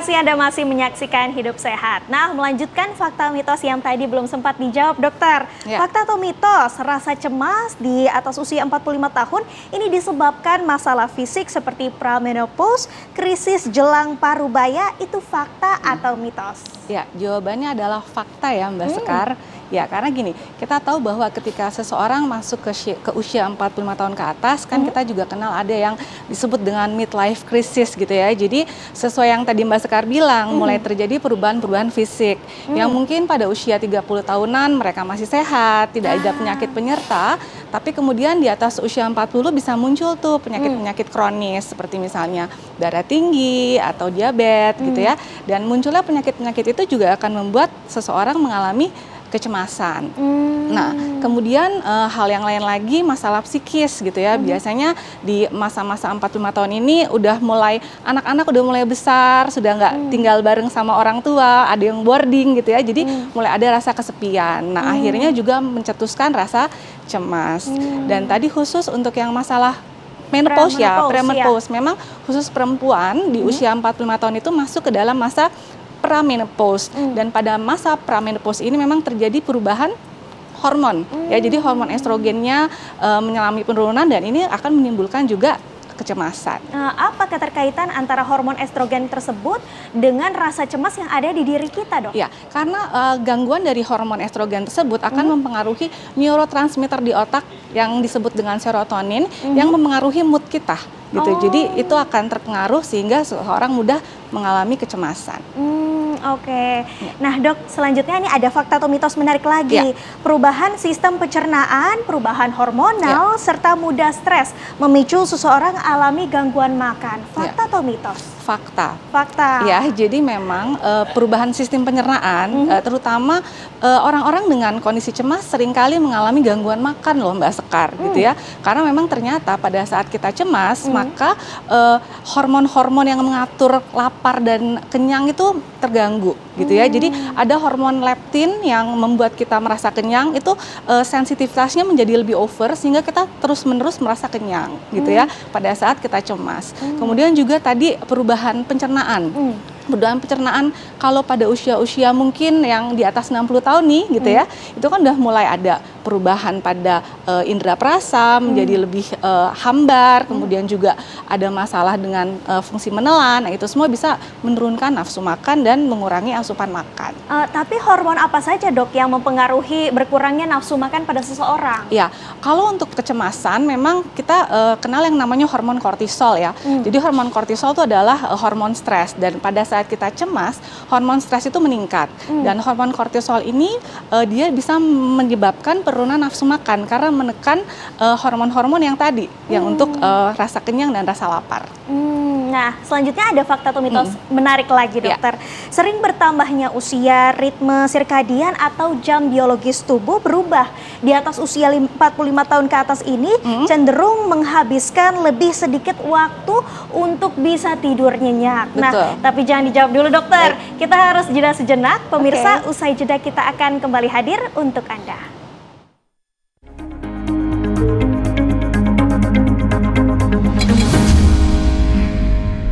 kasih Anda masih menyaksikan Hidup Sehat. Nah, melanjutkan fakta mitos yang tadi belum sempat dijawab, dokter. Ya. Fakta atau mitos, rasa cemas di atas usia 45 tahun ini disebabkan masalah fisik seperti pramenopause, krisis jelang parubaya, itu fakta atau mitos? Ya, jawabannya adalah fakta ya Mbak Sekar. Ya, karena gini, kita tahu bahwa ketika seseorang masuk ke usia 45 tahun ke atas, kan kita juga kenal ada yang disebut dengan midlife crisis gitu ya. Jadi sesuai yang tadi Mbak Sekar bilang, mulai terjadi perubahan-perubahan fisik. Yang mungkin pada usia 30 tahunan mereka masih sehat, tidak ada penyakit penyerta, tapi kemudian di atas usia 40 bisa muncul tuh penyakit-penyakit kronis, seperti misalnya darah tinggi atau diabetes gitu ya. Dan munculnya penyakit-penyakit itu juga akan membuat seseorang mengalami kecemasan. Nah, kemudian hal yang lain lagi masalah psikis gitu ya. Biasanya di masa-masa 45 tahun ini udah mulai anak-anak udah mulai besar, sudah nggak tinggal bareng sama orang tua, ada yang boarding gitu ya. Jadi mulai ada rasa kesepian. Nah, akhirnya juga mencetuskan rasa cemas. Dan tadi khusus untuk yang masalah menopause ya, premenopause. Memang khusus perempuan di usia 45 tahun itu masuk ke dalam masa pramenopause. Dan pada masa pramenopause ini memang terjadi perubahan hormon ya, jadi hormon estrogennya mengalami penurunan dan ini akan menimbulkan juga kecemasan. Apa keterkaitan antara hormon estrogen tersebut dengan rasa cemas yang ada di diri kita, dok? Ya, karena gangguan dari hormon estrogen tersebut akan mempengaruhi neurotransmitter di otak yang disebut dengan serotonin yang mempengaruhi mood kita gitu. Jadi itu akan terpengaruh sehingga seseorang mudah mengalami kecemasan. Oke. Nah, dok, selanjutnya ini ada fakta atau mitos menarik lagi. Perubahan sistem pencernaan, perubahan hormonal, serta mudah stres memicu seseorang alami gangguan makan. Fakta atau mitos? Fakta. Fakta. Ya, jadi memang perubahan sistem pencernaan, terutama orang-orang dengan kondisi cemas seringkali mengalami gangguan makan loh Mbak Sekar gitu ya. Karena memang ternyata pada saat kita cemas, maka hormon-hormon yang mengatur lapar dan kenyang itu terganggu gitu ya. Jadi ada hormon leptin yang membuat kita merasa kenyang, itu sensitivitasnya menjadi lebih over sehingga kita terus-menerus merasa kenyang gitu ya pada saat kita cemas. Kemudian juga tadi perubahan pencernaan. Perubahan pencernaan kalau pada usia-usia mungkin yang di atas 60 tahun nih gitu ya, itu kan udah mulai ada perubahan pada indera perasa menjadi lebih hambar, kemudian juga ada masalah dengan fungsi menelan. Nah, itu semua bisa menurunkan nafsu makan dan mengurangi asupan makan. Tapi hormon apa saja, dok, yang mempengaruhi berkurangnya nafsu makan pada seseorang? Ya, kalau untuk kecemasan memang kita kenal yang namanya hormon kortisol ya. Jadi hormon kortisol itu adalah hormon stres, dan pada saat kita cemas, hormon stres itu meningkat. Dan hormon kortisol ini dia bisa menyebabkan penurunan nafsu makan karena menekan hormon-hormon yang tadi, yang untuk rasa kenyang dan rasa lapar. Nah, selanjutnya ada fakta atau mitos menarik lagi, dokter. Sering bertambahnya usia, ritme sirkadian atau jam biologis tubuh berubah. Di atas usia 45 tahun ke atas ini cenderung menghabiskan lebih sedikit waktu untuk bisa tidur nyenyak. Nah, tapi jangan dijawab dulu, dokter. Kita harus jeda sejenak. Pemirsa, usai jeda kita akan kembali hadir untuk Anda.